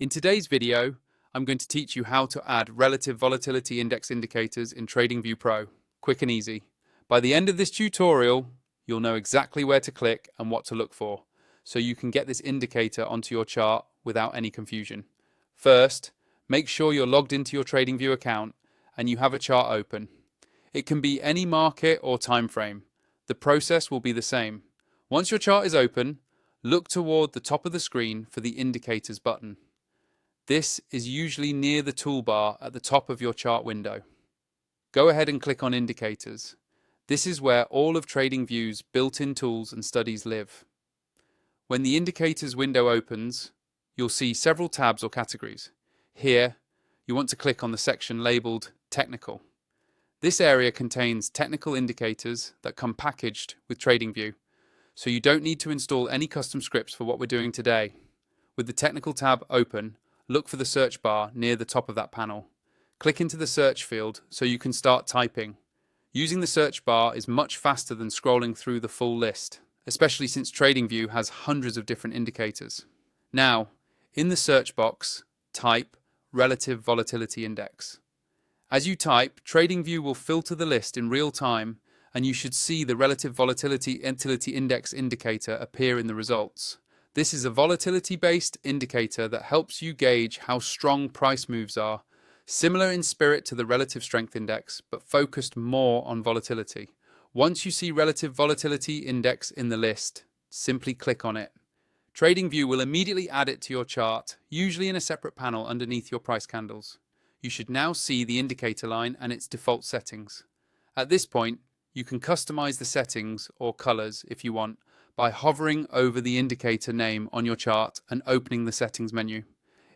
In today's video, I'm going to teach you how to add Relative Volatility Index indicators in TradingView Pro, quick and easy. By the end of this tutorial, you'll know exactly where to click and what to look for, so you can get this indicator onto your chart without any confusion. First, make sure you're logged into your TradingView account and you have a chart open. It can be any market or time frame. The process will be the same. Once your chart is open, look toward the top of the screen for the Indicators button. This is usually near the toolbar at the top of your chart window. Go ahead and click on Indicators. This is where all of TradingView's built-in tools and studies live. When the Indicators window opens, you'll see several tabs or categories. Here, you want to click on the section labeled Technical. This area contains technical indicators that come packaged with TradingView, so you don't need to install any custom scripts for what we're doing today. With the Technical tab open, look for the search bar near the top of that panel. Click into the search field so you can start typing. Using the search bar is much faster than scrolling through the full list, especially since TradingView has hundreds of different indicators. Now, in the search box, type Relative Volatility Index. As you type, TradingView will filter the list in real time, and you should see the Relative Volatility Index indicator appear in the results. This is a volatility-based indicator that helps you gauge how strong price moves are, similar in spirit to the Relative Strength Index, but focused more on volatility. Once you see Relative Volatility Index in the list, simply click on it. TradingView will immediately add it to your chart, usually in a separate panel underneath your price candles. You should now see the indicator line and its default settings. At this point, you can customize the settings or colors if you want by hovering over the indicator name on your chart and opening the settings menu.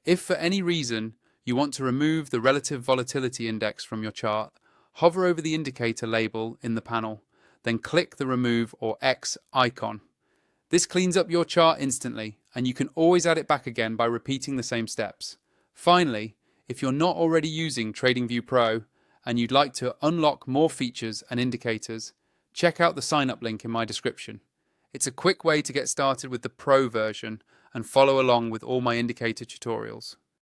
If for any reason you want to remove the Relative Volatility Index from your chart, hover over the indicator label in the panel, then click the Remove or X icon. This cleans up your chart instantly, and you can always add it back again by repeating the same steps. Finally, if you're not already using TradingView Pro and you'd like to unlock more features and indicators, check out the sign-up link in my description. It's a quick way to get started with the Pro version and follow along with all my indicator tutorials.